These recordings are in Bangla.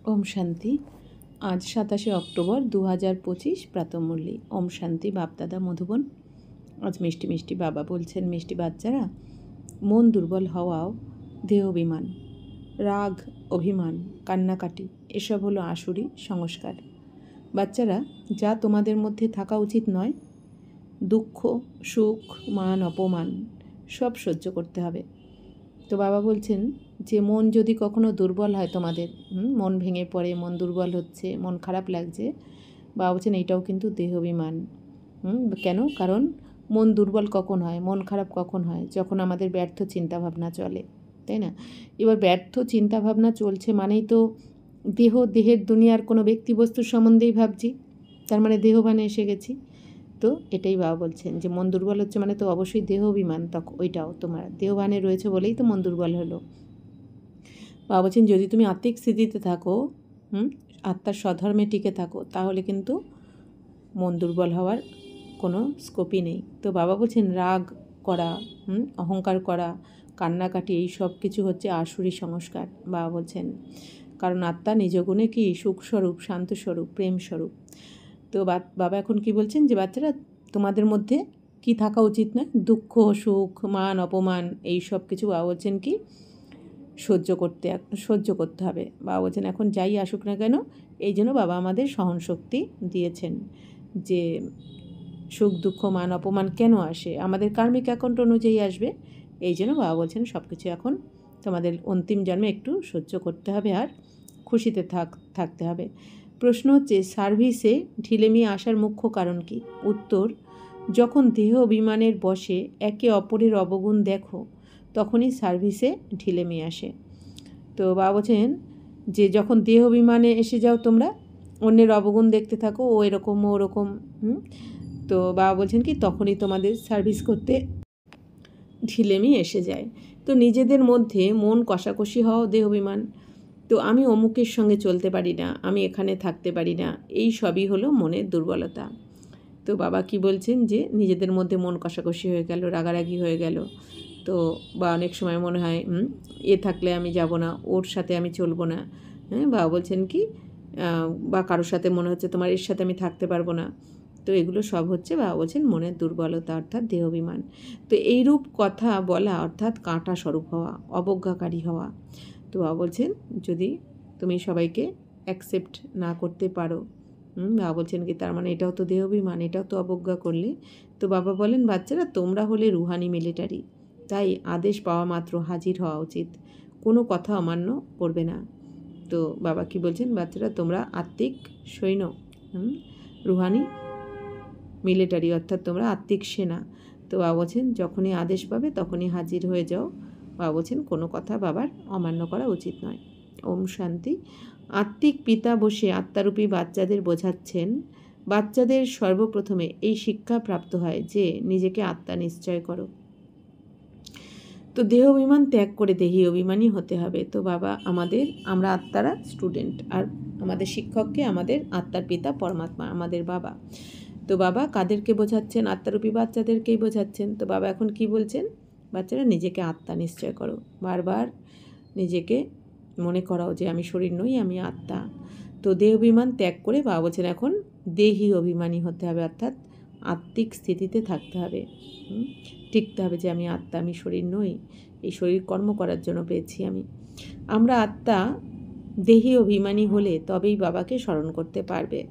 ओम शांति। आज 27 अक्टोबर 2025 प्रातःमुरली। ओम शांति। बापदादा मधुबन। आज मिष्टि मिष्टि बाबा बोलছেন, मिष्टि বাচ্চারা, মন দুর্বল হওয়াও দেহ অভিমান, রাগ, অভিমান, কান্নাকাটি এসব হলো আসুরি সংস্কার। বাচ্চারা, যা তোমাদের মধ্যে থাকা উচিত নয়, দুঃখ, সুখ, মান, অপমান সব সহ্য করতে হবে। তো বাবা বলছেন যে মন যদি কখনো দুর্বল হয়, তোমাদের মন ভেঙে পড়ে, মন দুর্বল হচ্ছে, মন খারাপ লাগছে, বাবা বলছেন এইটাও কিন্তু দেহাভিমান। কেন? কারণ মন দুর্বল কখন হয়, মন খারাপ কখন হয়? যখন আমাদের ব্যর্থ চিন্তাভাবনা চলে, তাই না? এবার ব্যর্থ চিন্তাভাবনা চলছে মানেই তো দেহের দুনিয়ার কোনো ব্যক্তি বস্তুর সম্বন্ধেই ভাবছি, তার মানে দেহভানে এসে গেছি। তো এটাই বাবা বলছেন যে মন দুর্বল হচ্ছে মানে তো অবশ্যই দেহ অভিমান, তখন ওইটাও তোমার দেহভানে রয়েছে বলেই তো মন দুর্বল হলো। বাবা বলছেন যদি তুমি আত্মিক স্থিতিতে থাকো, আত্মার স্বধর্মে টিকে থাকো, তাহলে কিন্তু মন দুর্বল হওয়ার কোনো স্কোপই নেই। তো বাবা বলছেন রাগ করা, অহংকার করা, কান্নাকাটি এই সব কিছু হচ্ছে আসুরি সংস্কার। বাবা বলছেন কারণ আত্মা নিজ গুণে কি সুখস্বরূপ, শান্তস্বরূপ, প্রেমস্বরূপ। তো বাবা এখন কি বলছেন যে বাচ্চারা, তোমাদের মধ্যে কি থাকা উচিত নয়? দুঃখ, সুখ, মান, অপমান এই সব কিছু বাবা বলছেন কি সহ্য করতে হবে। বাবা বলছেন এখন যাই আসুক না কেন, এই জন্য বাবা আমাদের সহনশক্তি দিয়েছেন যে সুখ, দুঃখ, মান, অপমান কেন আসে, আমাদের কার্মিক অ্যাকাউন্ট অনুযায়ী আসবে। এই জন্য বাবা বলছেন সব কিছু এখন তোমাদের অন্তিম জন্মে একটু সহ্য করতে হবে আর খুশিতে থাকতে হবে। প্রশ্ন হচ্ছে সার্ভিসে ঢিলেমি আসার মুখ্য কারণ কি? উত্তর, যখন দেহ অভিমানের বশে একে অপরের অবগুণ দেখো, তখনই সার্ভিসে ঢিলেমি আসে। তো বাবা বলছেন যে যখন দেহ অভিমানে এসে যাও তোমরা, অন্যের অবগুণ দেখতে থাকো, ও এরকম ও ওরকম, তো বাবা বলছেন কি তখনই তোমাদের সার্ভিস করতে ঢিলেমি এসে যায়। তো নিজেদের মধ্যে মন কষাকষি হওয়া দেহ অভিমান। তো আমি অমুকের সঙ্গে চলতে পারি না, আমি এখানে থাকতে পারি না, এই সবই হলো মনের দুর্বলতা। তো বাবা কি বলছেন যে নিজেদের মধ্যে মন কষাকষি হয়ে গেল, রাগারাগি হয়ে গেল, তো বা অনেক সময় মনে হয় থাকলে আমি যাব না, ওর সাথে আমি চলবো না, বাবা বলছেন কি বা কারোর সাথে মনে হচ্ছে তোমার এর সাথে আমি থাকতে পারবো না। তো এগুলো সব হচ্ছে বাবা বলছেন মনের দুর্বলতা, অর্থাৎ দেহাভিমান। তো এইরূপ কথা বলা অর্থাৎ কাঁটা স্বরূপ হওয়া, অবজ্ঞাকারী হওয়া। তো বাবা বলছেন যদি তুমি সবাইকে অ্যাকসেপ্ট না করতে পারো, বাবা বলছেন কি তার মানে এটাও তো দেহাভিমান, এটাও তো অবজ্ঞা করলে। তো বাবা বলেন বাচ্চারা তোমরা হলে রুহানি মিলিটারি, তাই আদেশ পাওয়া মাত্র হাজির হওয়া উচিত, কোনো কথা অমান্য করবে না। তো বাবা কি বলছেন বাচ্চারা তোমরা আত্মিক সৈন্য, রুহানি মিলিটারি, অর্থাৎ তোমরা আত্মিক সেনা। তো বাবা বলছেন যখনই আদেশ পাবে তখনই হাজির হয়ে যাও। বাবা বলছেন কোনো কথা বাবার অমান্য করা উচিত নয়। ওম শান্তি। আত্মিক পিতা বসে আত্মারূপী বাচ্চাদের বোঝাচ্ছেন, বাচ্চাদের সর্বপ্রথমে এই শিক্ষা প্রাপ্ত হয় যে নিজেকে আত্মা নিশ্চয় করো। তো দেহ অভিমান ত্যাগ করে দেহী অভিমানী হতে হবে। তো বাবা আমরা আত্মারা স্টুডেন্ট, আর আমাদের শিক্ষককে আমাদের আত্মার পিতা পরমাত্মা, আমাদের বাবা। তো বাবা কাদেরকে বোঝাচ্ছেন? আত্মারূপী বাচ্চাদেরকেই বোঝাচ্ছেন। তো বাবা এখন কি বলছেন? বাচ্চারা নিজেকে আত্মা নিশ্চয় করো, বারবার নিজেকে মনে করাও যে আমি শরীর নই, আমি আত্মা। তো দেহ অভিমান ত্যাগ করে বাবা বলছেন এখন দেহী অভিমানী হতে হবে, অর্থাৎ আত্মিক স্থিতিতে থাকতে হবে, টিকতে হবে যে আমি আত্মা, আমি শরীর নই, এই শরীর কর্ম করার জন্য পেয়েছি আমি। আমরা আত্মা দেহী অভিমানী হলে তবেই বাবাকে স্মরণ করতে পারবে।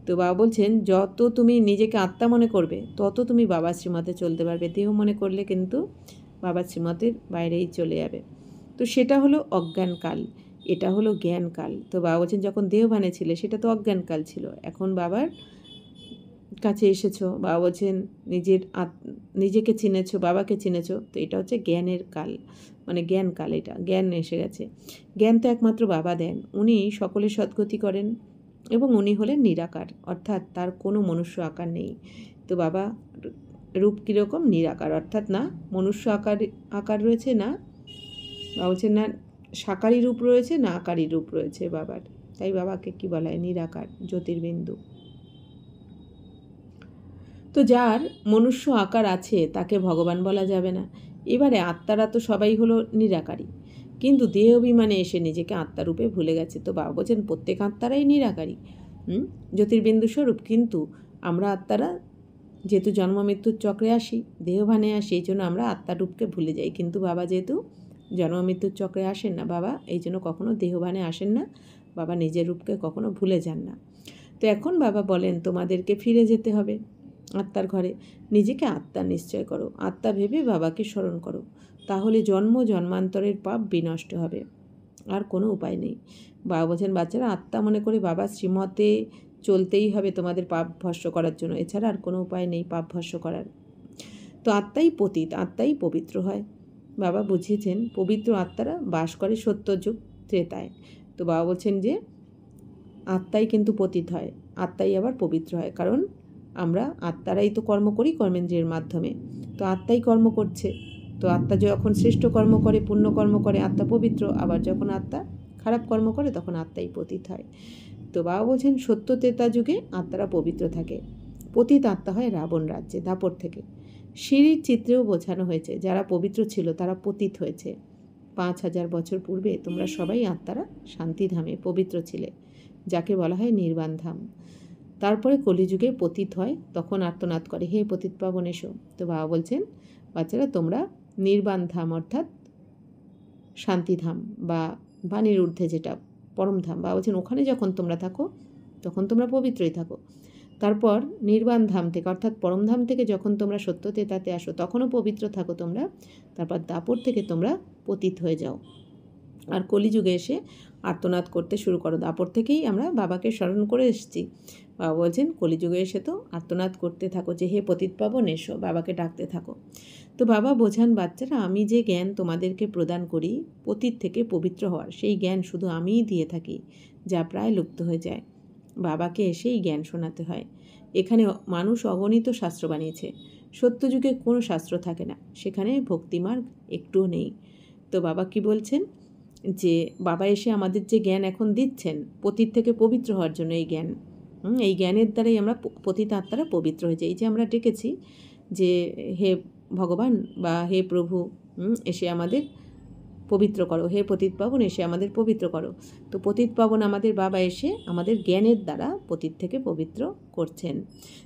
তো বাবা বলছেন যত তুমি নিজেকে আত্মা মনে করবে তত তুমি বাবার শ্রীমতে চলতে পারবে, দেহ মনে করলে কিন্তু বাবার শ্রীমতের বাইরেই চলে যাবে। তো সেটা হলো অজ্ঞানকাল, এটা হলো জ্ঞানকাল। তো বাবা বলছেন যখন দেহভানে ছিলে সেটা তো অজ্ঞানকাল ছিল, এখন বাবার কাছে এসেছো, বাবা বলছেন নিজেকে চিনেছো, বাবাকে চিনেছো, তো এটা হচ্ছে জ্ঞানের কাল, মানে জ্ঞানকাল, এটা জ্ঞান এসে গেছে। জ্ঞান তো একমাত্র বাবা দেন, উনি সকলের সদ্গতি করেন এবং উনি হলেন নিরাকার, অর্থাৎ তার কোনো মনুষ্য আকার নেই। তো বাবা রূপ কীরকম? নিরাকার, অর্থাৎ না মনুষ্য আকার রয়েছে, না বাবা বলছেন না সাকারী রূপ রয়েছে, না আকারী রূপ রয়েছে বাবার। তাই বাবাকে কি বলা হয়? নিরাকার, জ্যোতির্বিন্দু। তো যার মনুষ্য আকার আছে তাকে ভগবান বলা যাবে না। এবারে আত্মারা তো সবাই হলো নিরাকারী, কিন্তু দেহ অভিমানে এসে নিজেকে আত্মারূপে ভুলে গেছে। তো বাবা বলছেন প্রত্যেক আত্মারাই নিরাকারী, জ্যোতির্বিন্দু স্বরূপ, কিন্তু আমরা আত্মারা যেহেতু জন্ম মৃত্যুর চক্রে আসি, দেহভানে আসি, এই জন্য আমরা আত্মারূপকে ভুলে যাই। কিন্তু বাবা যেহেতু জন্ম মৃত্যুর চক্রে আসেন না, বাবা এই জন্য কখনো দেহভানে আসেন না, বাবা নিজের রূপকে কখনো ভুলে যান না। তো এখন বাবা বলেন তোমাদেরকে ফিরে যেতে হবে আত্মার ঘরে, নিজেকে আত্মা নিশ্চয় করো, আত্মা ভেবে বাবাকে স্মরণ করো, তাহলে জন্ম জন্মান্তরের পাপ বিনষ্ট হবে, আর কোনো উপায় নেই। বাবা বলছেন বাচ্চারা আত্মা মনে করে বাবা শ্রীমতে চলতেই হবে তোমাদের পাপ ভস্য করার জন্য, এছাড়া আর কোনো উপায় নেই পাপ ভস্য করার। তো আত্মাই পতিত, আত্মাই পবিত্র হয়। বাবা বুঝিয়েছেন পবিত্র আত্মারা বাস করে সত্যযুগ ত্রেতায়। তো বাবা বলছেন যে আত্মাই কিন্তু পতিত হয়, আত্মাই আবার পবিত্র হয়, কারণ আমরা আত্মারাই তো কর্ম করি কর্মেন্দ্রিয়ের মাধ্যমে। তো আত্মাই কর্ম করছে, তো আত্মা যখন শ্রেষ্ঠ কর্ম করে, পুণ্য কর্ম করে, আত্মা পবিত্র, আবার যখন আত্মা খারাপ কর্ম করে তখন আত্মাই পতিত হয়। তো বাবা বলছেন সত্য ত্রেতা যুগে আত্মারা পবিত্র থাকে, পতিত আত্মা হয় রাবণ রাজ্যে দাপর থেকে। সিঁড়ির চিত্রেও বোঝানো হয়েছে যারা পবিত্র ছিল তারা পতিত হয়েছে। 5000 বছর পূর্বে তোমরা সবাই আত্মারা শান্তিধামে পবিত্র ছিলে, যাকে বলা হয় নির্বাণ ধাম। তারপরে কলিযুগে পতিত হয়, তখন আর্তনাদ করে হে পতিত পাবন এসো। তো বাবা বলছেন বাচ্চারা তোমরা নির্বাণ ধাম অর্থাৎ শান্তিধাম বা বাণীর ঊর্ধ্বে যেটা পরমধাম, বাবা বলছেন ওখানে যখন তোমরা থাকো তখন তোমরা পবিত্রই থাকো। তারপর নির্বাণ ধাম থেকে অর্থাৎ পরমধাম থেকে যখন তোমরা সত্য তেতাতে আসো তখনও পবিত্র থাকো তোমরা। তারপর দাপর থেকে তোমরা পতিত হয়ে যাও, আর কলিযুগে এসে আর্তনাদ করতে শুরু করো। দাপর থেকেই আমরা বাবাকে স্মরণ করে এসেছি। বাবা বলছেন কলিযুগে এসে তো আর্তনাদ করতে থাকো যে হে পতিত পাবন এসো, বাবাকে ডাকতে থাকো। তো বাবা বোঝান বাচ্চারা আমি যে জ্ঞান তোমাদেরকে প্রদান করি পতিত থেকে পবিত্র হওয়ার, সেই জ্ঞান শুধু আমিই দিয়ে থাকি, যা প্রায় লুপ্ত হয়ে যায়। বাবাকে এসেই জ্ঞান শোনাতে হয়। এখানে মানুষ অগণিত শাস্ত্র বানিয়েছে, সত্যযুগে কোনো শাস্ত্র থাকে না, সেখানে ভক্তিমার্গ একটুও নেই। তো বাবা কি বলছেন যে বাবা এসে আমাদের যে জ্ঞান এখন দিচ্ছেন পতিত থেকে পবিত্র হওয়ার জন্য, এই জ্ঞান, এই জ্ঞানের দ্বারাই আমরা পতিত আত্মারা পবিত্র হয়ে যাই। এই যে আমরা ডেকেছি যে হে ভগবান বা হে প্রভু এসে আমাদের পবিত্র করো, হে পতিত পাবন এসে আমাদের পবিত্র করো। তো পতিত পাবন আমাদের বাবা এসে আমাদের জ্ঞানের দ্বারা পতিত থেকে পবিত্র করছেন।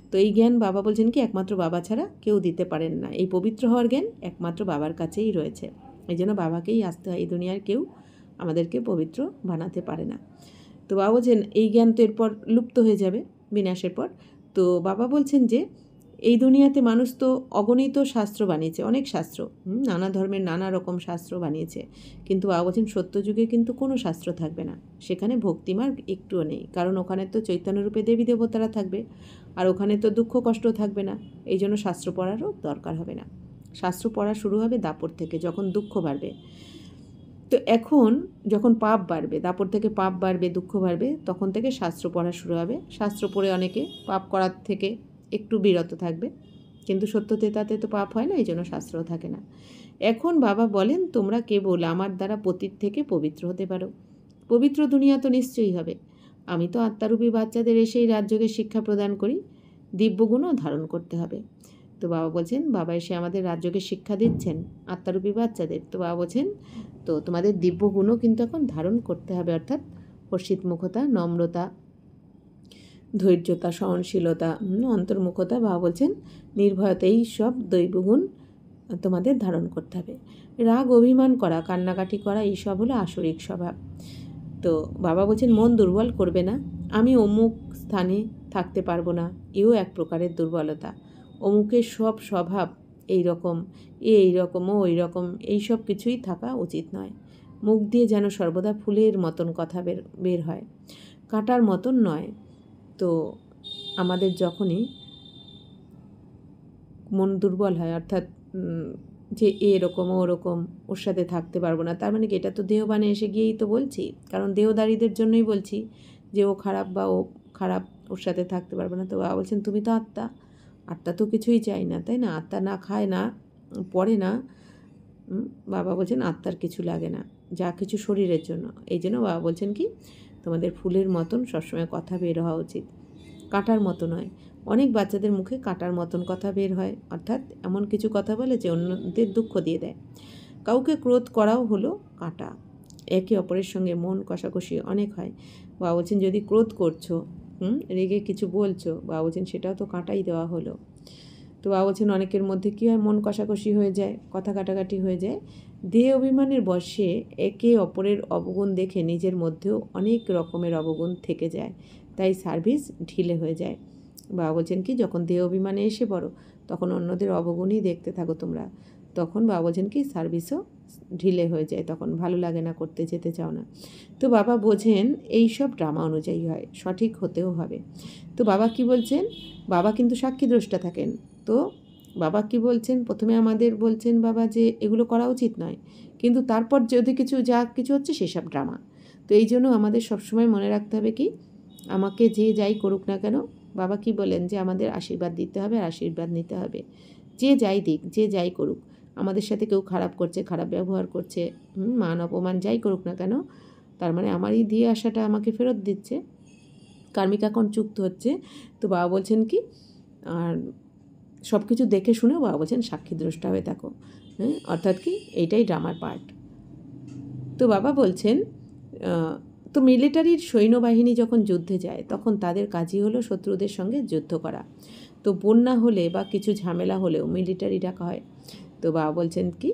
তো এই জ্ঞান বাবা বলছেন কি একমাত্র বাবা ছাড়া কেউ দিতে পারেন না, এই পবিত্র হওয়ার জ্ঞান একমাত্র বাবার কাছেই রয়েছে। এই জন্য বাবাকেই আসতে হয়, এই দুনিয়ার কেউ আমাদেরকে পবিত্র বানাতে পারে না। তো বাবা বলছেন এই জ্ঞান তো এরপর লুপ্ত হয়ে যাবে বিনাশের পর। তো বাবা বলছেন যে এই দুনিয়াতে মানুষ তো অগণিত শাস্ত্র বানিয়েছে, অনেক শাস্ত্র, নানা ধর্মের নানা রকম শাস্ত্র বানিয়েছে, কিন্তু বাবা বলছেন সত্যযুগে কিন্তু কোনো শাস্ত্র থাকবে না, সেখানে ভক্তিমার্গ একটুও নেই, কারণ ওখানে তো চৈতন্যরূপে দেবী দেবতারা থাকবে, আর ওখানে তো দুঃখ কষ্ট থাকবে না। এই জন্য শাস্ত্র পড়ারও দরকার হবে না। শাস্ত্র পড়া শুরু হবে দাপর থেকে, যখন দুঃখ বাড়বে। তো এখন যখন পাপ বাড়বে, দাপর থেকে পাপ বাড়বে, দুঃখ বাড়বে, তখন থেকে শাস্ত্র পড়া শুরু হবে। শাস্ত্র পড়ে অনেকে পাপ করার থেকে একটু বিরত থাকবে, কিন্তু সত্য তেতাতে তো পাপ হয় না, এই জন্য শাস্ত্রও থাকে না। এখন বাবা বলেন তোমরা কেবল আমার দ্বারা পতিত থেকে পবিত্র হতে পারো, পবিত্র দুনিয়া তো নিশ্চয়ই হবে। আমি তো আত্মারূপী বাচ্চাদের এসেই রাজযোগে শিক্ষা প্রদান করি, দিব্যগুণও ধারণ করতে হবে। তো বাবা বলছেন বাবা এসে আমাদের রাজযোগে শিক্ষা দিচ্ছেন আত্মারূপী বাচ্চাদের। তো বাবা বলছেন তো তোমাদের দিব্যগুণও কিন্তু এখন ধারণ করতে হবে, অর্থাৎ হর্ষিতমুখতা, নম্রতা, ধৈর্যতা, সহনশীলতা, অন্তর্মুখতা, বাবা বলছেন নির্ভয়তা, এই সব দৈবগুণ তোমাদের ধারণ করতে হবে। রাগ অভিমান করা, কান্নাকাটি করা, এইসব হলো আসরিক স্বভাব। তো বাবা বলছেন মন দুর্বল করবে না, আমি অমুক স্থানে থাকতে পারবো না, এও এক প্রকারের দুর্বলতা। অমুকের সব স্বভাব এই রকম, এই রকম ও ওই রকম, এইসব কিছুই থাকা উচিত নয়। মুখ দিয়ে যেন সর্বদা ফুলের মতন কথা বের হয়, কাঁটার মতন নয়। তো আমাদের যখনই মন দুর্বল হয়, অর্থাৎ যে এরকম ওরকম, ওর সাথে থাকতে পারবো না, তার মানে কি এটা তো দেহবানে এসে গিয়েই তো বলছি, কারণ দেহদারীদের জন্যই বলছি যে ও খারাপ বা ও খারাপ, ওর সাথে থাকতে পারবো না। তো বাবা বলছেন তুমি তো আত্মা, আত্মা তো কিছুই চাই না, তাই না? আত্মা না খায় না, পড়ে না। বাবা বলছেন আত্মার কিছু লাগে না, যা কিছু শরীরের জন্য। এই জন্য বাবা বলছেন কি তোমাদের ফুলের মতন সবসময় কথা বের হওয়া উচিত, কাঁটার মতো নয়। অনেক বাচ্চাদের মুখে কাঁটার মতন কথা বের হয়, অর্থাৎ এমন কিছু কথা বলে যে অন্যদের দুঃখ দিয়ে দেয়। কাউকে ক্রোধ করাও হলো কাঁটা। একে অপরের সঙ্গে মন কষাকষি অনেক হয়। বাবা বলছেন যদি ক্রোধ করছো, রেগে কিছু বলছো, বাবা বলছেন সেটাও তো কাঁটাই দেওয়া হলো। তো বাবা বলছেন অনেকের মধ্যে কী হয়, মন কষাকষি হয়ে যায়, কথা কাটাকাটি হয়ে যায়। দেহ অভিমানের বশে একে অপরের অবগুণ দেখে নিজের মধ্যেও অনেক রকমের অবগুণ থেকে যায়, তাই সার্ভিস ঢিলে হয়ে যায়। বাবা বলছেন কি, যখন দেহ অভিমানে এসে পড়ো তখন অন্যদের অবগুণই দেখতে থাকো তোমরা, তখন বাবা বলছেন কি সার্ভিসও ঢিলে হয়ে যায়, তখন ভালো লাগে না, করতে যেতে চাও না। তো বাবা বোঝেন এই সব ড্রামা অনুযায়ী হয়, সঠিক হতেও হবে। তো বাবা কি বলছেন, বাবা কিন্তু সাক্ষীদ্রষ্টা থাকেন। তো বাবা কি বলছেন, প্রথমে আমাদের বলছেন বাবা যে এগুলো করা উচিত নয়, কিন্তু তারপর যদি যা কিছু হচ্ছে সেসব ড্রামা। তো এই জন্য আমাদের সবসময় মনে রাখতে হবে কি, আমাকে যে যাই করুক না কেন, বাবা কি বলেন যে আমাদের আশীর্বাদ দিতে হবে আর আশীর্বাদ নিতে হবে। যে যাই দিক, যে যাই করুক, আমাদের সাথে কেউ খারাপ করছে, খারাপ ব্যবহার করছে, মান অপমান যাই করুক না কেন, তার মানে আমারই দিয়ে আসাটা আমাকে ফেরত দিচ্ছে, কার্মিক অ্যাকাউন্ট যুক্ত হচ্ছে। তো বাবা বলছেন কি, আর সব কিছু দেখে শুনেও বাবা বলছেন সাক্ষীদ্রষ্টা হয়ে থাকো। অর্থাৎ কি, এইটাই ড্রামার পার্ট। তো বাবা বলছেন তো মিলিটারির সৈন্যবাহিনী যখন যুদ্ধে যায় তখন তাদের কাজই হলো শত্রুদের সঙ্গে যুদ্ধ করা। তো বন্যা হলে বা কিছু ঝামেলা হলেও মিলিটারি ডাকা হয়। তো বাবা বলছেন কি,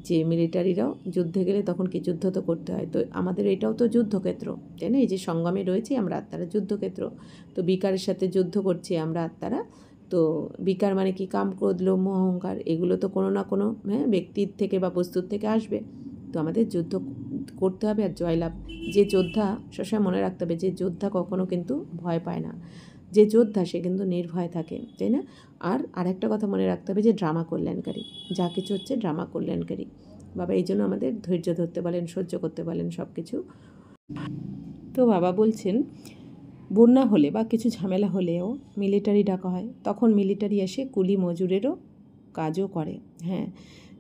যে মিলিটারিরাও যুদ্ধে গেলে তখন কি যুদ্ধ তো করতে হয়, তো আমাদের এটাও তো যুদ্ধক্ষেত্র, তাই না? এই যে সঙ্গমে রয়েছে আমরা আত্মারা, যুদ্ধক্ষেত্র। তো বিকারের সাথে যুদ্ধ করছি আমরা আত্মারা। তো বিকার মানে কি, কাম, ক্রোধ, লোভ, মোহ, অহংকার, এগুলো তো কোনো না কোনো ব্যক্তির থেকে বা বস্তুর থেকে আসবে। তো আমাদের যুদ্ধ করতে হবে আর জয়লাভ। যে যোদ্ধা, সবসময় মনে রাখতে হবে, যে যোদ্ধা কখনো কিন্তু ভয় পায় না, যে যোদ্ধা সে কিন্তু নির্ভয় থাকে, তাই না? আর আরেকটা কথা মনে রাখতে হবে যে ড্রামা কল্যাণকারী, যা কিছু হচ্ছে ড্রামা কল্যাণকারী। বাবা এই জন্য আমাদের ধৈর্য ধরতে বলেন, সহ্য করতে বলেন সব কিছু। তো বাবা বলছেন বন্যা হলে বা কিছু ঝামেলা হলেও মিলিটারি ডাকা হয়, তখন মিলিটারি এসে কুলি মজুরেরও কাজও করে। হ্যাঁ,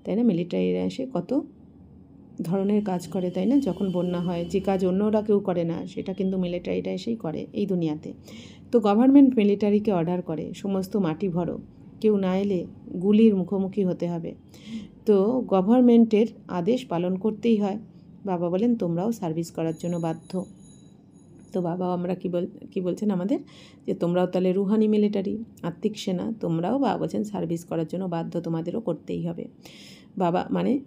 তাই না? মিলিটারিরা এসে কত ধরনের কাজ করে, তাই না? যখন বন্যা হয়, যে কাজ অন্যরা কেউ করে না সেটা কিন্তু মিলিটারিরা এসেই করে এই দুনিয়াতে। তো গভর্নমেন্ট মিলিটারিকে অর্ডার করে সমস্ত মাটি ভরো, কেউ না এলে গুলির মুখোমুখি হতে হবে। তো গভর্নমেন্টের আদেশ পালন করতেই হয়। বাবা বলেন তোমরাও সার্ভিস করার জন্য বাধ্য। তো বাবা আমরা কি বলছেন আমাদের, যে তোমরাও তাহলে রুহানি মিলিটারি, আত্মিক সেনা, তোমরাও বাবা বলছেন সার্ভিস করার জন্য বাধ্য, তোমাদেরও করতেই হবে।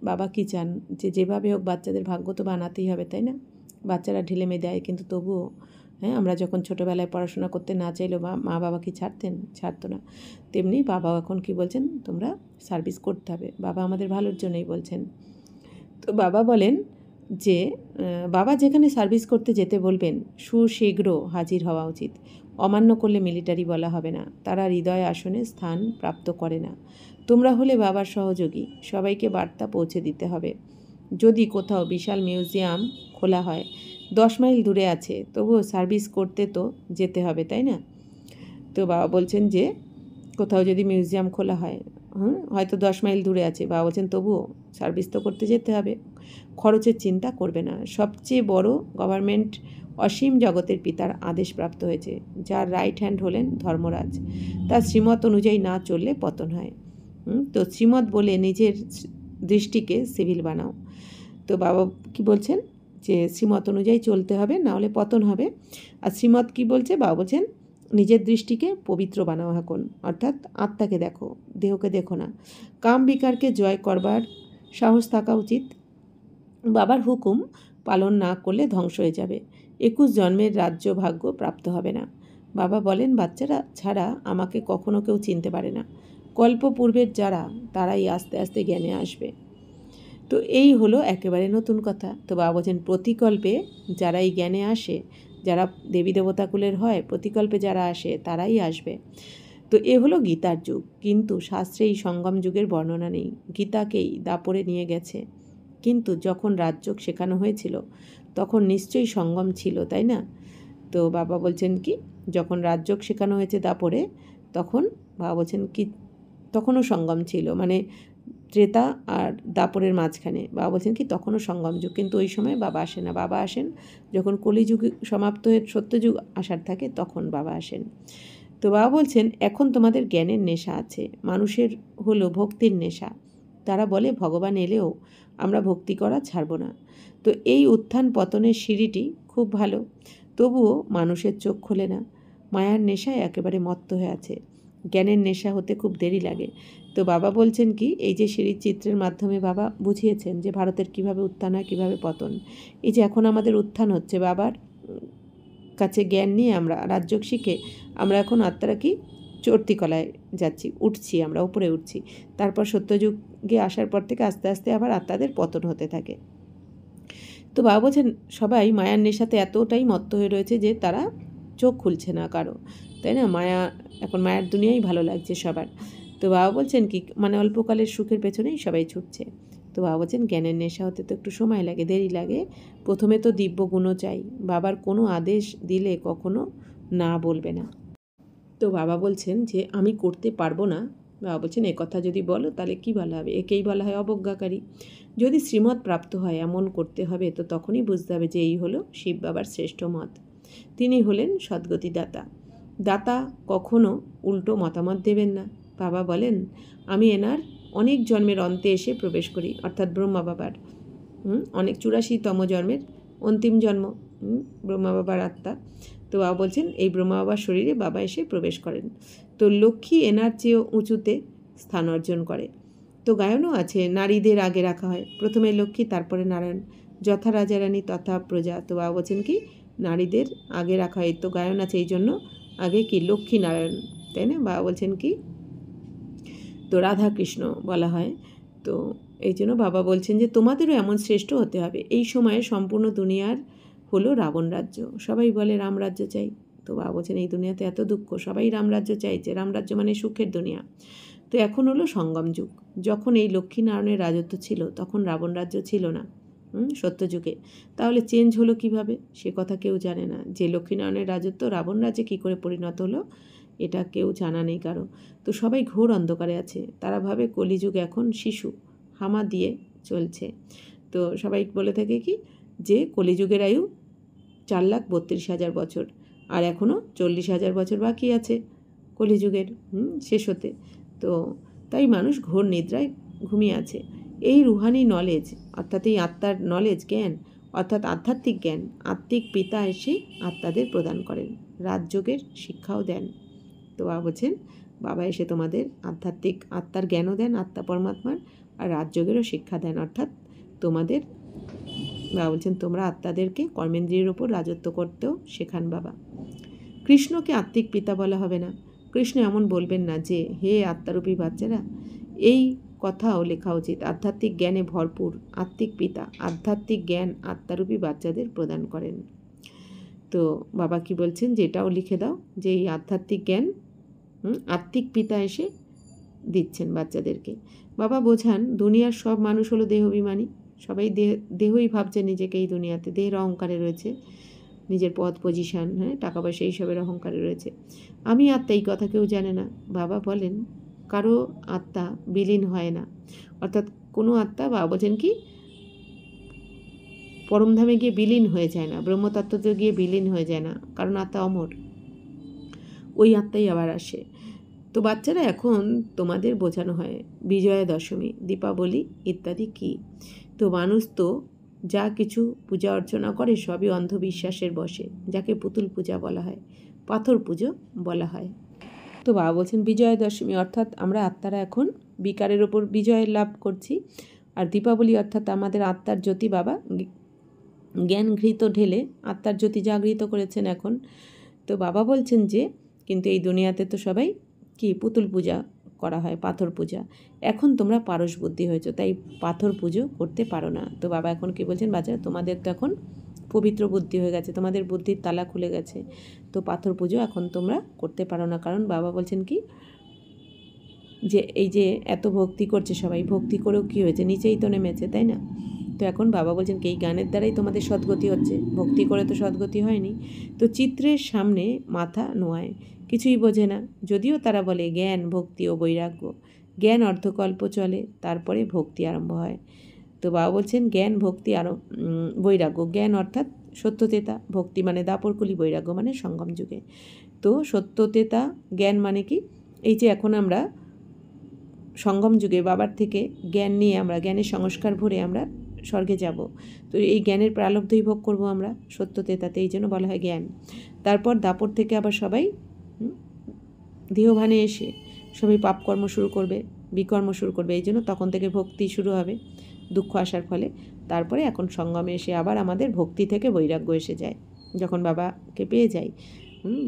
বাবা কি চান, যে যেভাবে হোক বাচ্চাদের ভাগ্য তো বানাতেই হবে, তাই না? বাচ্চারা ঢিলেমে দেয়, কিন্তু তবুও আমরা যখন ছোটোবেলায় পড়াশোনা করতে না চাইলেও মা বাবা কি ছাড়তো না, তেমনি বাবা এখন কি বলছেন, তোমরা সার্ভিস করতে হবে, বাবা আমাদের ভালোর জন্যই বলছেন। তো বাবা বলেন যে বাবা যেখানে সার্ভিস করতে যেতে বলবেন সুশীঘ্র হাজির হওয়া উচিত। অমান্য করলে মিলিটারি বলা হবে না, তারা হৃদয় আসনে স্থান প্রাপ্ত করে না। তোমরা হলে বাবার সহযোগী, সবাইকে বার্তা পৌঁছে দিতে হবে। যদি কোথাও বিশাল মিউজিয়াম খোলা হয়, 10 মাইল দূরে আছে, তবুও সার্ভিস করতে তো যেতে হবে, তাই না? তো বাবা বলছেন যে কোথাও যদি মিউজিয়াম খোলা হয়, হয়তো 10 মাইল দূরে আছে, বাবা বলছেন তবুও সার্ভিস তো করতে যেতে হবে। খরচের চিন্তা করবে না, সবচেয়ে বড় গভর্নমেন্ট অসীম জগতের পিতার আদেশ প্রাপ্ত হয়েছে, যার রাইট হ্যান্ড হলেন ধর্মরাজ। তার শ্রীমত অনুযায়ী না চললে পতন হয়। তো শ্রীমত বলে নিজের দৃষ্টিকে সিভিল বানাও। তো বাবা কি বলছেন, যে শ্রীমত অনুযায়ী চলতে হবে, না হলে পতন হবে। আর শ্রীমত কি বলছে, বাবা বলছেন নিজের দৃষ্টিকে পবিত্র বানাও এখন, অর্থাৎ আত্মাকে দেখো, দেহকে দেখো না। কাম বিকারকে জয় করবার সাহস থাকা উচিত। বাবার হুকুম পালন না করলে ধ্বংস হয়ে যাবে, 21 জন্মের রাজ্য ভাগ্য প্রাপ্ত হবে না। বাবা বলেন বাচ্চারা ছাড়া আমাকে কখনো কেউ চিনতে পারে না, কল্প পূর্বের যারা, তারাই আস্তে আস্তে জ্ঞানে আসবে। তো এই হলো একেবারে নতুন কথা। তো বাবা বলছেন প্রতিকল্পে যারাই জ্ঞানে আসে, যারা দেবী দেবতাকুলের হয়, প্রতিকল্পে যারা আসে তারাই আসবে। তো এ হলো গীতার যুগ, কিন্তু শাস্ত্রে এই সঙ্গম যুগের বর্ণনা নেই। গীতাকেই দাপরে নিয়ে গেছে, কিন্তু যখন রাজযোগ শেখানো হয়েছিল তখন নিশ্চয়ই সঙ্গম ছিল, তাই না? তো বাবা বলছেন কি, যখন রাজযোগ শেখানো হয়েছে দাপরে, তখন বাবা বলছেন কি তখনও সঙ্গম ছিল, মানে ত্রেতা আর দাপরের মাঝখানে। বাবা বলছেন কি তখনও সঙ্গম যুগ, কিন্তু ওই সময় বাবা আসেন না। বাবা আসেন যখন কলিযুগ সমাপ্ত হয়ে সত্যযুগ আসার থাকে, তখন বাবা আসেন। তো বাবা বলছেন এখন তোমাদের জ্ঞানের নেশা আছে, মানুষের হলো ভক্তির নেশা। তারা বলে ভগবান এলেও আমরা ভক্তি করা ছাড়ব না। তো এই উত্থান পতনের সিঁড়িটি খুব ভালো, তবুও মানুষের চোখ খোলে না, মায়ার নেশায় একেবারে মত্ত হয়ে আছে। জ্ঞানের নেশা হতে খুব দেরি লাগে। তো বাবা বলছেন কি, এই যে সিঁড়ির চিত্রের মাধ্যমে বাবা বুঝিয়েছেন যে ভারতের কিভাবে উত্থান হয়, কীভাবে পতন। এই যে এখন আমাদের উত্থান হচ্ছে, বাবার কাছে জ্ঞান নিয়ে আমরা রাজযোগ শিখে আমরা এখন আত্মারা কি চড়তি কলায় যাচ্ছি, উঠছি, আমরা উপরে উঠছি। তারপর সত্যযুগে আসার পর থেকে আস্তে আস্তে আবার আত্মাদের পতন হতে থাকে। তো বাবা বলছেন সবাই মায়ার নেশাতে এতটাই মত্ত হয়ে রয়েছে যে তারা চোখ খুলছে না কারো, তাই না? এখন মায়ার দুনিয়াই ভালো লাগছে সবার। তো বাবা বলছেন কি, মানে অল্পকালের সুখের পেছনেই সবাই ছুটছে। তো বাবা বলছেন জ্ঞানের নেশা হতে তো একটু সময় লাগে, দেরি লাগে। প্রথমে তো দিব্য গুণও চাই। বাবার কোনো আদেশ দিলে কখনো না বলবে না। তো বাবা বলছেন যে আমি করতে পারবো না। বাবা বলছেন এ কথা যদি বলো তাহলে কি বলা হবে? একেই বলা হয় অবজ্ঞাকারী। যদি শ্রীমত প্রাপ্ত হয় এমন করতে হবে, তো তখনই বুঝতে হবে যে এই হলো শিব বাবার শ্রেষ্ঠ মত। তিনি হলেন সদ্গতি দাতা। দাতা কখনো উল্টো মতামত দেবেন না। বাবা বলেন আমি এনার অনেক জন্মের অন্তে এসে প্রবেশ করি, অর্থাৎ ব্রহ্মা বাবার অনেক 84তম জন্মের অন্তিম জন্ম ব্রহ্মা বাবার আত্মা। তো বাবা বলছেন এই ব্রহ্মা বাবার শরীরে বাবা এসে প্রবেশ করেন। তো লক্ষ্মী এনার চেয়েও উঁচুতে স্থান অর্জন করে। তো গায়নও আছে, নারীদের আগে রাখা হয়, প্রথমে লক্ষ্মী তারপরে নারায়ণ, যথা রাজা রানী তথা প্রজা। তো বাবা বলছেন কি নারীদের আগে রাখা হয়, তো গায়ন আছে এই জন্য আগে কি লক্ষ্মী নারায়ণ, তাই না? বাবা বলছেন কি তো রাধা কৃষ্ণ বলা হয়। তো এই জন্য বাবা বলছেন যে তোমাদেরও এমন শ্রেষ্ঠ হতে হবে। এই সময়ে সম্পূর্ণ দুনিয়ার হলো রাবণ রাজ্য, সবাই বলে রামরাজ্য চাই। তো বাবা বলছেন এই দুনিয়াতে এত দুঃখ, সবাই রামরাজ্য চাইছে, রামরাজ্য মানে সুখের দুনিয়া। তো এখন হলো সঙ্গম যুগ। যখন এই লক্ষ্মীনারায়ণের রাজত্ব ছিল তখন রাবণ রাজ্য ছিল না, সত্যযুগে। তাহলে চেঞ্জ হলো কিভাবে সে কথা কেউ জানে না। যে লক্ষ্মীনারায়ণের রাজত্ব রাবণ রাজ্যে কী করে পরিণত হলো এটা কেউ জানা নেই কারো। তো সবাই ঘোর অন্ধকারে আছে, তারা ভাবে কলিযুগ এখন শিশু হামা দিয়ে চলছে। তো সবাই বলে থাকে কি যে কলিযুগের আয়ু 4,32,000 বছর, আর এখনও 40,000 বছর বাকি আছে কলিযুগের শেষ হতে। তো তাই মানুষ ঘোর নিদ্রায় ঘুমিয়ে আছে। এই রুহানি নলেজ, অর্থাৎ এই আত্মার নলেজ, জ্ঞান, অর্থাৎ আধ্যাত্মিক জ্ঞান আত্মিক পিতা এসে আত্মাদের প্রদান করেন, রাজযোগের শিক্ষাও দেন। তো বাবা বলছেন বাবা এসে তোমাদের আধ্যাত্মিক আত্মার জ্ঞানও দেন, আত্মা পরমাত্মার, আর রাজযোগেরও শিক্ষা দেন। অর্থাৎ তোমাদের বাবা বলছেন তোমরা আত্মাদেরকে কর্মেন্দ্রিয়ের ওপর রাজত্ব করতেও শেখান বাবা। কৃষ্ণকে আত্মিক পিতা বলা হবে না। কৃষ্ণ এমন বলবেন না যে হে আত্মারূপী বাচ্চারা, এই কথাও লেখা উচিত আধ্যাত্মিক জ্ঞানে ভরপুর আত্মিক পিতা আধ্যাত্মিক জ্ঞান আত্মারূপী বাচ্চাদের প্রদান করেন। তো বাবা কি বলছেন যে এটাও লিখে দাও যে এই আধ্যাত্মিক জ্ঞান আত্মিক পিতা এসে দিচ্ছেন বাচ্চাদেরকে। বাবা বোঝান দুনিয়ার সব মানুষ হলো দেহাভিমানী, সবাই দেহই ভাবছে নিজেকে এই দুনিয়াতে, দেহের অহংকারে রয়েছে, নিজের পদ পজিশান, টাকা পয়সা এইসবের অহংকারে রয়েছে। আমি আত্মা এই কথা কেউ জানে না। বাবা বলেন কারো আত্মা বিলীন হয় না, অর্থাৎ কোনো আত্মা বাবা বলছেন কি পরমধামে গিয়ে বিলীন হয়ে যায় না, ব্রহ্মতত্ত্বতে গিয়ে বিলীন হয়ে যায় না, কারণ আত্মা অমর, ওই আত্মাই আবার আসে। তো বাচ্চারা এখন তোমাদের বোঝানো হয় বিজয়া দশমী, দীপাবলি ইত্যাদি কি। তো মানুষ তো যা কিছু পূজা অর্চনা করে সবই অন্ধবিশ্বাসের বশে, যাকে পুতুল পূজা বলা হয়, পাথর পুজো বলা হয়। তো বাবা বলছেন বিজয়া দশমী অর্থাৎ আমরা আত্মারা এখন বিকারের ওপর বিজয় লাভ করছি, আর দীপাবলি অর্থাৎ আমাদের আত্মার জ্যোতি বাবা জ্ঞান ঘৃত ঢেলে আত্মার জ্যোতি জাগৃত করেছেন এখন। তো বাবা বলছেন যে কিন্তু এই দুনিয়াতে তো সবাই কি পুতুল পূজা করা হয়, পাথর পূজা। এখন তোমরা পারস বুদ্ধি হয়েছো, তাই পাথর পুজো করতে পারো না। তো বাবা এখন কি বলছেন বাচ্চারা তোমাদের তো এখন পবিত্র বুদ্ধি হয়ে গেছে, তোমাদের বুদ্ধির তালা খুলে গেছে, তো পাথর পুজো এখন তোমরা করতে পারো না। কারণ বাবা বলছেন কি যে এই যে এত ভক্তি করছে সবাই, ভক্তি করেও কী হয়েছে, নিচেই তো নেমেছে, তাই না? তো এখন বাবা বলছেন কি এই গানের দ্বারাই তোমাদের সদ্গতি হচ্ছে, ভক্তি করে তো সদ্গতি হয়নি। তো চিত্রের সামনে মাথা নোয়ায়, কিছুই বোঝে না, যদিও তারা বলে জ্ঞান ভক্তি ও বৈরাগ্য। জ্ঞান অর্ধকল্প চলে, তারপরে ভক্তি আরম্ভ হয়। তো বাবা বলছেন জ্ঞান ভক্তি আরো বৈরাগ্য, জ্ঞান অর্থাৎ সত্যতেতা, ভক্তি মানে দাপরকলি, বৈরাগ্য মানে সঙ্গম যুগে। তো সত্যতেতা জ্ঞান মানে কি এই যে এখন আমরা সঙ্গম যুগে বাবার থেকে জ্ঞান নিয়ে আমরা জ্ঞানের সংস্কার ভরে আমরা স্বর্গে যাব। তো এই জ্ঞানের প্রালব্ধই ভোগ করবো আমরা সত্যতে, তাতে এই জন্য বলা হয় জ্ঞান। তারপর দাপর থেকে আবার সবাই দেহভানে এসে সবাই পাপকর্ম শুরু করবে, বিকর্ম শুরু করবে। এই জন্য তখন থেকে ভক্তি শুরু হবে দুঃখ আসার ফলে। তারপরে এখন সঙ্গমে এসে আবার আমাদের ভক্তি থেকে বৈরাগ্য এসে যায়। যখন বাবাকে পেয়ে যাই,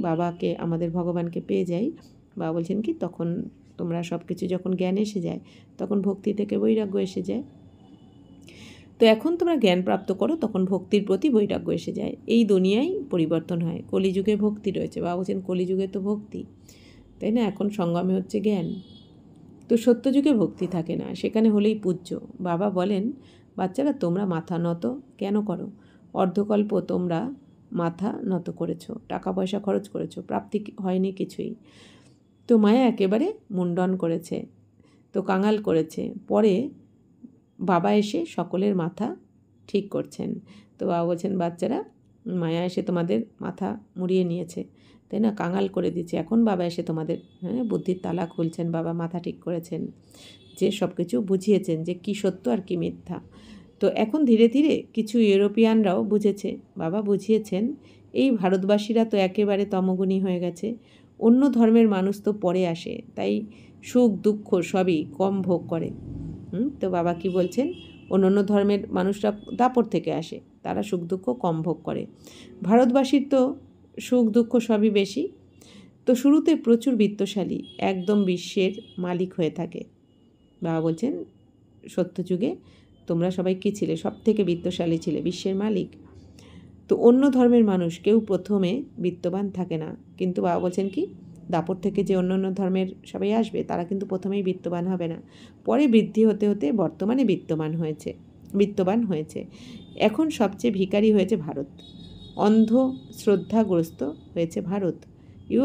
বাবাকে আমাদের ভগবানকে পেয়ে যাই, বাবা বলছেন কি তখন তোমরা সব কিছু যখন জ্ঞান এসে যায় তখন ভক্তি থেকে বৈরাগ্য এসে যায়। তো এখন তোমরা জ্ঞান প্রাপ্ত করো, তখন ভক্তির প্রতি বৈরাগ্য এসে যায়। এই দুনিয়ায় পরিবর্তন হয়। কলিযুগে ভক্তি রয়েছে, বাবা বলছেন কলিযুগে তো ভক্তি, তাই না? এখন সঙ্গমে হচ্ছে জ্ঞান। তো সত্যযুগে ভক্তি থাকে না, সেখানে হলেই পূজ্য। বাবা বলেন বাচ্চারা তোমরা মাথা নত কেন করো? অর্ধকল্প তোমরা মাথা নত করেছো, টাকা পয়সা খরচ করেছো, প্রাপ্তি হয়নি কিছুই। তো মায়া একেবারে মুন্ডন করেছে, তো কাঙাল করেছে। পরে বাবা এসে সকলের মাথা ঠিক করছেন। তো বাবা বলছেন বাচ্চারা মায়া এসে তোমাদের মাথা মুড়িয়ে নিয়েছে, তাই না? কাঙাল করে দিচ্ছে। এখন বাবা এসে তোমাদের বুদ্ধির তালা খুলছেন, বাবা মাথা ঠিক করেছেন, যে সব কিছু বুঝিয়েছেন যে কী সত্য আর কী মিথ্যা। তো এখন ধীরে ধীরে কিছু ইউরোপিয়ানরাও বুঝেছে, বাবা বুঝিয়েছেন এই ভারতবাসীরা তো একেবারে তমগুণী হয়ে গেছে, অন্য ধর্মের মানুষ তো পরে আসে, তাই সুখ দুঃখ সবই কম ভোগ করে। তো বাবা কি বলছেন, অন্য ধর্মের মানুষরা দাপর থেকে আসে, তারা সুখ দুঃখ কম ভোগ করে। ভারতবাসীর তো সুখ দুঃখ সবই বেশি। তো শুরুতে প্রচুর বিত্তশালী একদম বিশ্বের মালিক হয়ে থাকে। বাবা বলছেন সত্যযুগে তোমরা সবাই কী ছিলে? সব থেকে বিত্তশালী ছিলে, বিশ্বের মালিক। তো অন্য ধর্মের মানুষ কেউ প্রথমে বিত্তবান থাকে না, কিন্তু বাবা বলছেন কি দাপর থেকে যে অন্য ধর্মের সবাই আসবে তারা কিন্তু প্রথমেই বিত্তবান হবে না, পরে বৃদ্ধি হতে হতে বর্তমানে বিত্তবান হয়েছে। এখন সবচেয়ে ভিখারি হয়েছে ভারত, অন্ধ শ্রদ্ধাগ্রস্ত হয়েছে ভারত।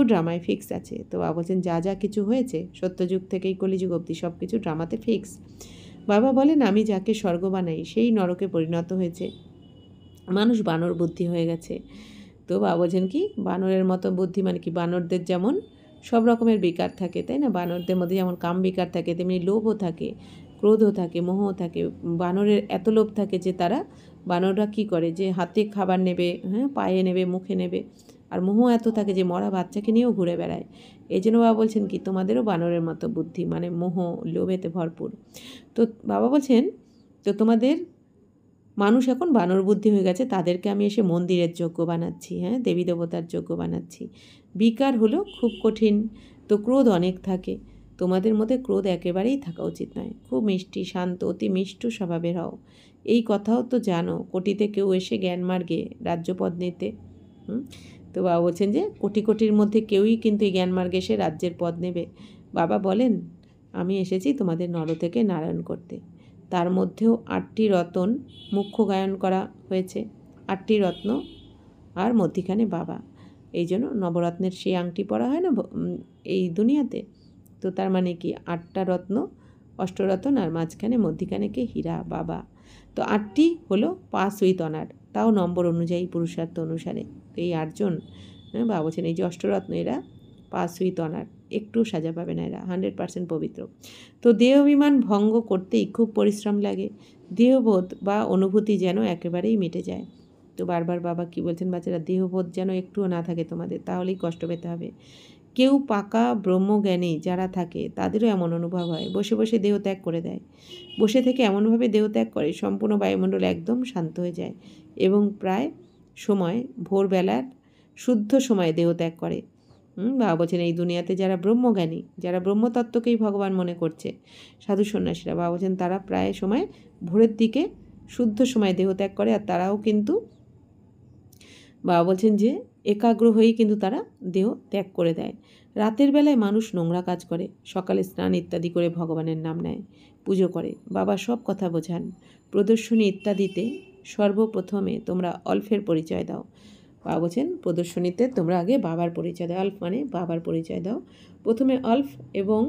ড্রামায় ফিক্স আছে। তো বাবা বলছেন যা যা কিছু হয়েছে সত্যযুগ থেকেই কলিযুগ অবধি সব কিছু ড্রামাতে ফিক্স। বাবা বলেন আমি যাকে স্বর্গ বানাই সেই নরকে পরিণত হয়েছে। মানুষ বানর বুদ্ধি হয়ে গেছে। তো বাবা বলছেন কি বানরের মতো বুদ্ধি মানে কি, বানরদের যেমন সব রকমের বিকার থাকে, তাই না? বানরদের মধ্যে যেমন কাম বিকার থাকে, তেমনি লোভও থাকে, ক্রোধও থাকে, মোহও থাকে। বানরের এত লোভ থাকে যে বানররা কী করে, যে হাতে খাবার নেবে, পায়ে নেবে, মুখে নেবে। আর মোহ এত থাকে যে মরা বাচ্চাকে নিয়েও ঘুরে বেড়ায়। এই জন্য বাবা বলছেন কি তোমাদেরও বানরের মতো বুদ্ধি, মানে মোহ লোভেতে ভরপুর। তো বাবা বলছেন তো তোমাদের মানুষ এখন বানর বুদ্ধি হয়ে গেছে, তাদেরকে আমি এসে মন্দিরের যোগ্য বানাচ্ছি, দেবী দেবতার যোগ্য বানাচ্ছি। বিকার হলো খুব কঠিন। তো ক্রোধ অনেক থাকে, তোমাদের মধ্যে ক্রোধ একেবারেই থাকা উচিত নয়। খুব মিষ্টি শান্ত অতি মিষ্ট স্বভাবের হও। এই কথাও তো জানো, কোটিতে কেউ এসে জ্ঞান মার্গে রাজ্যপদ নিতে। তো বাবা বলছেন যে কোটির মধ্যে কেউই কিন্তু এই জ্ঞান মার্গে এসে রাজ্যের পদ নেবে। বাবা বলেন আমি এসেছি তোমাদের নর থেকে নারায়ণ করতে। তার মধ্যেও 8টি রতন মুখ্য গায়ন করা হয়েছে। 8টি রত্ন আর মধ্যিখানে বাবা। এই জন্য নবরত্নের সেই আংটি পরা হয় না এই দুনিয়াতে। তো তার মানে কি 8টা রত্ন, অষ্টরত্ন, আর মাঝখানে মধ্যিখানে কি হীরা, বাবা। তো 8টি হলো 5 উইথ অনার, তাও নম্বর অনুযায়ী পুরুষার্থ অনুসারে। তো এই 8জন বাবা বলছেন এই যে অষ্টরত্ন এরা 5 উইথ অনার, একটু সাজা পাবে না, এরা 100% পবিত্র। তো দেহাভিমান ভঙ্গ করতেই খুব পরিশ্রম লাগে, দেহবোধ বা অনুভূতি যেন একেবারেই মিটে যায়। তো বারবার বাবা কি বলছেন বাচ্চারা, দেহবোধ যেন একটুও না থাকে তোমাদের, তাহলেই কষ্ট পেতে হবে। কেউ পাকা ব্রহ্মজ্ঞানী যারা থাকে তাদেরও এমন অনুভব হয়, বসে বসে দেহত্যাগ করে দেয়। বসে থেকে এমনভাবে দেহত্যাগ করে সম্পূর্ণ বায়ুমণ্ডল একদম শান্ত হয়ে যায় এবং প্রায় সময় ভোরবেলার শুদ্ধ সময়ে দেহত্যাগ করে। বাবা বলছেন এই দুনিয়াতে যারা ব্রহ্মজ্ঞানী, যারা ব্রহ্মতত্ত্বকেই ভগবান মনে করছে, সাধু সন্ন্যাসীরা, বাবা বলছেন তারা প্রায় সময় ভোরের দিকে শুদ্ধ সময় দেহত্যাগ করে। আর তারাও কিন্তু বাবা বলছেন যে একাগ্র হয়েই কিন্তু তারা দেহ ত্যাগ করে দেয়। রাতের বেলায় মানুষ নোংরা কাজ করে, সকালে স্নান ইত্যাদি করে ভগবানের নাম নেয়, পুজো করে। বাবা সব কথা বোঝান। প্রদর্শনী ইত্যাদিতে সর্বপ্রথমে তোমরা অল্পের পরিচয় দাও। বাবা বলছেন প্রদর্শনীতে তোমরা আগে বাবার পরিচয় দাও, অল্প মানে বাবার পরিচয় দাও। প্রথমে অল্প এবং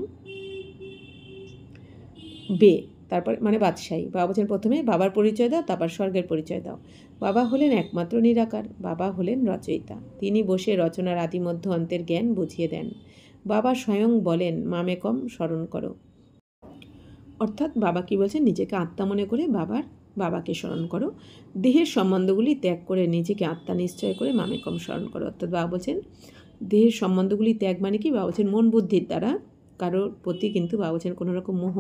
বে, তারপর মানে বাদশাহী। বাবা বলছেন প্রথমে বাবার পরিচয় দাও, তারপর স্বর্গের পরিচয় দাও। বাবা হলেন একমাত্র নিরাকার, বাবা হলেন রচয়িতা। তিনি বসে রচনার আদি মধ্য অন্তের জ্ঞান বুঝিয়ে দেন। বাবা স্বয়ং বলেন মামেকম স্মরণ করো। অর্থাৎ বাবা কি বলছেন, নিজেকে আত্মা মনে করে বাবাকে স্মরণ করো। দেহের সম্বন্ধগুলি ত্যাগ করে নিজেকে আত্মা নিশ্চয় করে মামেকম স্মরণ করো। অর্থাৎ বাবা বলছেন দেহের সম্বন্ধগুলি ত্যাগ মানে কি, বাবা বলছেন মন বুদ্ধির দ্বারা কারোর প্রতি কিন্তু বাবা বলছেন কোনো রকম মোহ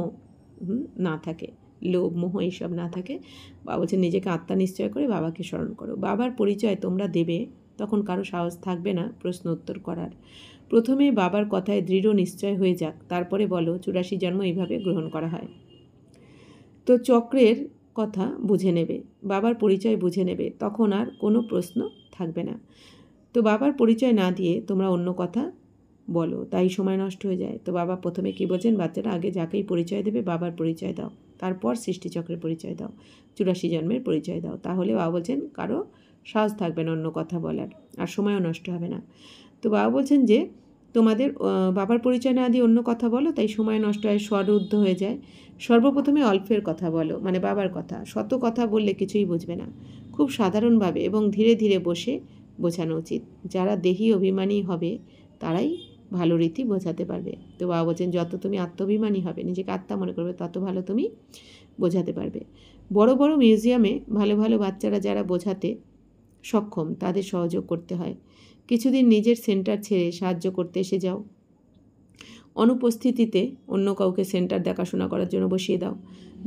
না থাকে, লোভ মোহ এইসব না থাকে। বাবা বলছেন নিজেকে আত্মা নিশ্চয় করে বাবাকে স্মরণ করো। বাবার পরিচয় তোমরা দেবে, তখন কারো সাহস থাকবে না প্রশ্ন উত্তর করার। প্রথমে বাবার কথায় দৃঢ় নিশ্চয় হয়ে যাক, তারপরে বলো 84 জন্ম এইভাবে গ্রহণ করা হয়। তো চক্রের কথা বুঝে নেবে, বাবার পরিচয় বুঝে নেবে, তখন আর কোনো প্রশ্ন থাকবে না। তো বাবার পরিচয় না দিয়ে তোমরা অন্য কথা বলো, তাই সময় নষ্ট হয়ে যায়। তো বাবা প্রথমে কি বলছেন, বাচ্চারা আগে যাকেই পরিচয় দেবে বাবার পরিচয় দাও, তারপর সৃষ্টিচক্রের পরিচয় দাও, 84 জন্মের পরিচয় দাও। তাহলে বাবা বলছেন কারো সাহস থাকবে না অন্য কথা বলার, আর সময়ও নষ্ট হবে না। তো বাবা বলছেন যে তোমাদের বাবার পরিচয় না দিয়ে অন্য কথা বলো, তাই সময় নষ্ট হয়, স্বরুদ্ধ হয়ে যায়। সর্বপ্রথমে অল্পের কথা বলো, মানে বাবার কথা। শত কথা বললে কিছুই বুঝবে না। খুব সাধারণভাবে এবং ধীরে ধীরে বসে বোঝানো উচিত। যারা দেহি অভিমানী হবে তারাই ভালো রীতি বোঝাতে পারবে। তো বাবা বলছেন যত তুমি আত্মাভিমানী হবে, নিজেকে আত্মা মনে করবে, তত ভালো তুমি বোঝাতে পারবে। বড় বড় মিউজিয়ামে ভালো ভালো বাচ্চারা যারা বোঝাতে সক্ষম তাদের সহযোগ করতে হয়। কিছুদিন নিজের সেন্টার ছেড়ে সাহায্য করতে এসে যাও। অনুপস্থিতিতে অন্য কাউকে সেন্টার দেখাশোনা করার জন্য বসিয়ে দাও।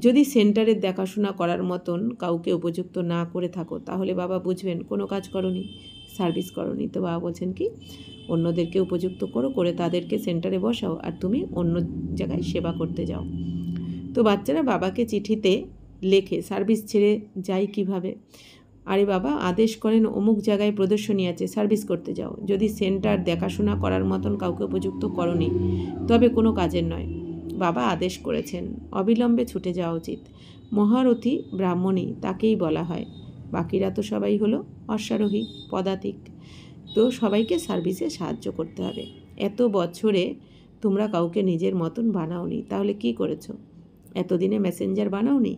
যদি সেন্টারের দেখাশোনা করার মতন কাউকে উপযুক্ত না করে থাকো, তাহলে বাবা বুঝবেন কোনো কাজ করনি, সার্ভিস করনি। তো বাবা বলছেন কি, অন্যদেরকে উপযুক্ত করে তাদেরকে সেন্টারে বসাও, আর তুমি অন্য জায়গায় সেবা করতে যাও। তো বাচ্চারা বাবাকে চিঠিতে লেখে সার্ভিস ছেড়ে যায় কিভাবে। আরে বাবা আদেশ করেন অমুক জায়গায় প্রদর্শনী আছে, সার্ভিস করতে যাও। যদি সেন্টার দেখাশোনা করার মতন কাউকে উপযুক্ত করনি, তবে কোনো কাজের নয়। বাবা আদেশ করেছেন, অবিলম্বে ছুটে যাওয়া উচিত। মহারথী ব্রাহ্মণী তাকেই বলা হয়, বাকিরা তো সবাই হলো অশ্বারোহী, পদাতিক। তো সবাইকে সার্ভিসে সাহায্য করতে হবে। এত বছরে তোমরা কাউকে নিজের মতন বানাওনি, তাহলে কি করেছো? এতদিনে মেসেঞ্জার বানাওনি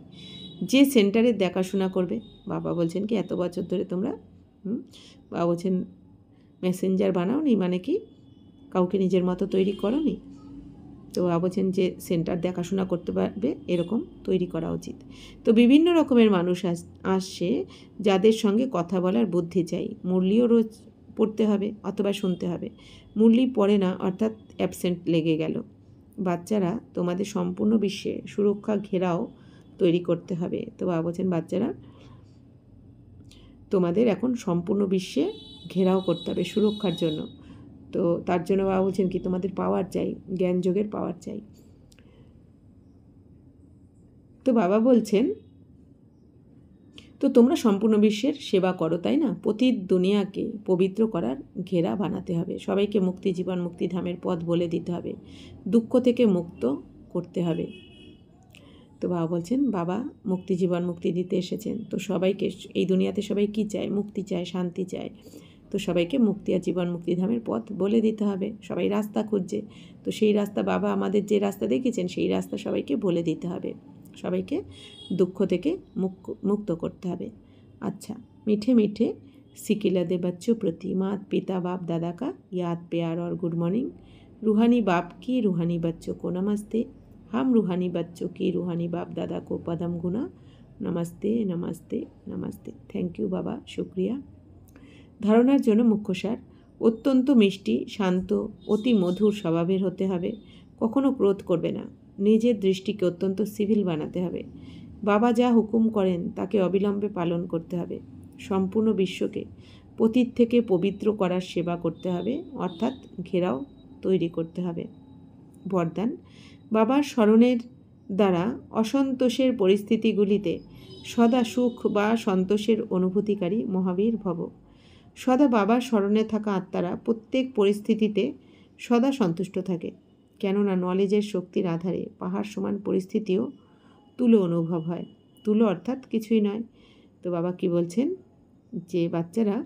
যে সেন্টারের দেখাশোনা করবে। বাবা বলছেন কি, এত বছর ধরে তোমরা বাবা বলছেন মেসেঞ্জার বানাওনি, মানে কি কাউকে নিজের মতো তৈরি করোনি। তো বাবা বলছেন যে সেন্টার দেখাশোনা করতে পারবে এরকম তৈরি করা উচিত। তো বিভিন্ন রকমের মানুষ আসছে যাদের সঙ্গে কথা বলার বুদ্ধি চাই। মুরলিও রোজ পড়তে হবে অথবা শুনতে হবে। মুরলি পড়ে না, অর্থাৎ অ্যাবসেন্ট লেগে গেল। বাচ্চারা তোমাদের সম্পূর্ণ বিশ্বে সুরক্ষা ঘেরাও তৈরি করতে হবে। তো বাবা বলছেন বাচ্চারা তোমাদের এখন সম্পূর্ণ বিশ্বে ঘেরাও করতে হবে সুরক্ষার জন্য। তো তার জন্য বাবা বলছেন কি, তোমাদের পাওয়ার চাই, জ্ঞান যোগের পাওয়ার চাই। তো বাবা বলছেন তো তোমরা সম্পূর্ণ বিশ্বের সেবা করো, তাই না? প্রতি দুনিয়াকে পবিত্র করার ঘেরা বানাতে হবে। সবাইকে মুক্তি, জীবন, মুক্তিধামের পথ বলে দিতে হবে। দুঃখ থেকে মুক্ত করতে হবে। তো বাবা বলছেন বাবা মুক্তি, জীবন, মুক্তি দিতে এসেছেন। তো সবাইকে এই দুনিয়াতে সবাই কী চায়? মুক্তি চায়, শান্তি চায়। তো সবাইকে মুক্তি আর জীবন মুক্তিধামের পথ বলে দিতে হবে। সবাই রাস্তা খুঁজছে, তো সেই রাস্তা বাবা আমাদের যে রাস্তা দেখিয়েছেন সেই রাস্তা সবাইকে বলে দিতে হবে। সবাইকে দুঃখ থেকে মুক্ত করতে হবে। अच्छा मीठे मीठे सिकिलदे बच्चों प्रति मात पिता बाप दादा का याद प्यार और गुड मॉर्निंग। रूहानी बाप की रूहानी बच्चों को नमस्ते। हम रूहानी बच्चों की रूहानी बाप दादा को पदम गुना नमस्ते नमस्ते नमस्ते। थैंक यू बाबा, शुक्रिया। ধারণার জন্য মুখ্যসার, অত্যন্ত মিষ্টি, শান্ত, অতি মধুর স্বভাবের হতে হবে। কখনো ক্রোধ করবে না। নিজের দৃষ্টিকে অত্যন্ত সিভিল বানাতে হবে। বাবা যা হুকুম করেন তাকে অবিলম্বে পালন করতে হবে। সম্পূর্ণ বিশ্বকে পতীত থেকে পবিত্র করার সেবা করতে হবে, অর্থাৎ ঘেরাও তৈরি করতে হবে। বরদান, বাবার স্মরণের দ্বারা অসন্তোষের পরিস্থিতিগুলিতে সদা সুখ বা সন্তোষের অনুভূতিকারী মহাবীর ভব। সদা বাবার স্মরণে থাকা আত্মারা প্রত্যেক পরিস্থিতিতে সদা সন্তুষ্ট থাকে, কেননা নলেজের শক্তির আধারে পাহাড় সমান পরিস্থিতিও তুলো অনুভব হয়। তুলো অর্থাৎ কিছুই নয়। তো বাবা কি বলছেন, যে বাচ্চারা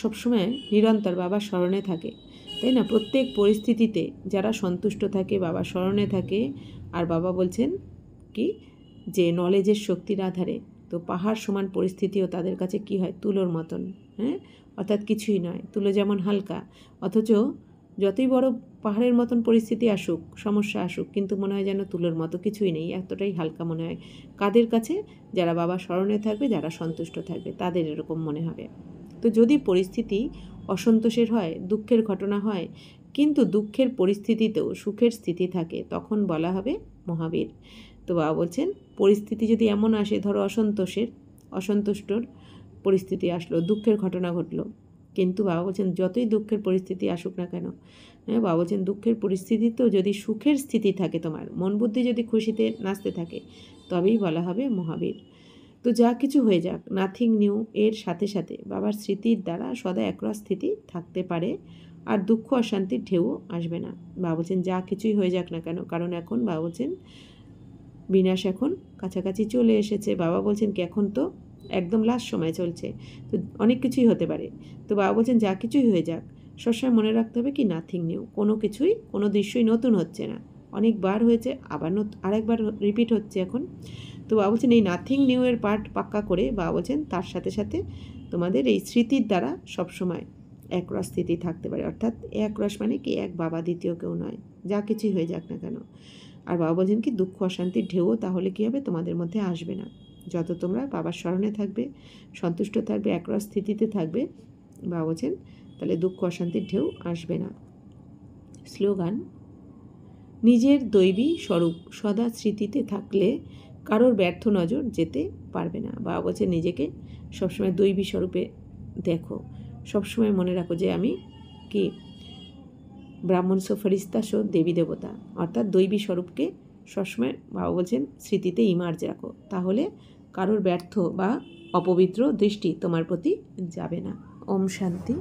সবসময় নিরন্তর বাবার স্মরণে থাকে, তাই না? প্রত্যেক পরিস্থিতিতে যারা সন্তুষ্ট থাকে, বাবার স্মরণে থাকে। আর বাবা বলছেন কি, যে নলেজের শক্তির আধারে, তো পাহাড় সমান পরিস্থিতিও তাদের কাছে কি হয়? তুলোর মতন, হ্যাঁ, অর্থাৎ কিছুই নয়। তুলো যেমন হালকা, অথচ যতই বড় পাহাড়ের মতন পরিস্থিতি আসুক, সমস্যা আসুক, কিন্তু মনে হয় যেন তুলোর মতো কিছুই নেই, এতটাই হালকা মনে হয়। কাদের কাছে? যারা বাবার স্মরণে থাকবে, যারা সন্তুষ্ট থাকবে, তাদের এরকম মনে হবে। তো যদি পরিস্থিতি অসন্তোষের হয়, দুঃখের ঘটনা হয়, কিন্তু দুঃখের পরিস্থিতিতেও সুখের স্থিতি থাকে, তখন বলা হবে মহাবীর। তো বাবা বলছেন, পরিস্থিতি যদি এমন আসে, ধরো অসন্তুষ্টর পরিস্থিতি আসলো, দুঃখের ঘটনা ঘটলো, কিন্তু বাবা বলছেন যতই দুঃখের পরিস্থিতি আসুক না কেন, হ্যাঁ, বাবা বলছেন দুঃখের পরিস্থিতিতেও যদি সুখের স্থিতি থাকে, তোমার মন বুদ্ধি যদি খুশিতে নাচতে থাকে, তবেই বলা হবে মহাবীর। তো যা কিছু হয়ে যাক, নাথিং নিউ এর সাথে সাথে বাবার স্মৃতির দ্বারা সদা একরস স্থিতি থাকতে পারে, আর দুঃখ অশান্তির ঢেউ আসবে না। বাবা বলছেন যা কিছুই হয়ে যাক না কেন, কারণ এখন বাবা বলছেন বিনাশ এখন কাছাকাছি চলে এসেছে। বাবা বলছেন কি এখন তো একদম লাস্ট সময় চলছে, তো অনেক কিছুই হতে পারে। তো বাবা বলছেন যা কিছুই হয়ে যাক, সবসময় মনে রাখতে হবে কি নাথিং নিউ, কোনো দৃশ্যই নতুন হচ্ছে না, অনেকবার হয়েছে, আবার আরেকবার রিপিট হচ্ছে এখন। তো বাবা বলছেন এই নাথিং নিউ এর পার্ট পাক্কা করে বাবা বলছেন তার সাথে সাথে তোমাদের এই স্মৃতির দ্বারা সবসময় একরস স্থিতি থাকতে পারে, অর্থাৎ একরস মানে কি এক বাবা, দ্বিতীয় কেউ নয়, যা কিছুই হয়ে যাক না কেন। আর বাবা বলছেন কি দুঃখ অশান্তির ঢেউ তাহলে কী হবে, তোমাদের মধ্যে আসবে না। যত তোমরা বাবার স্মরণে থাকবে, সন্তুষ্ট থাকবে, একরস স্থিতিতে থাকবে, বাবা বলছেন তাহলে দুঃখ অশান্তির ঢেউ আসবে না। স্লোগান: নিজের দৈবী স্বরূপ সদা স্মৃতিতে থাকলে কারোর ব্যর্থ নজর যেতে পারবে না। বাবা বলছেন নিজেকে সবসময় দৈবী স্বরূপে দেখো, সবসময় মনে রাখো যে আমি কি ব্রাহ্মণ সো ফরিস্তা সো দেবী দেবতা, অর্থাৎ দৈবী স্বরূপকে সবসময় বাবা বলছেন স্মৃতিতে ইমার্জ রাখো, তাহলে কারোর ব্যর্থ বা অপবিত্র দৃষ্টি তোমার প্রতি যাবে না। ওম শান্তি।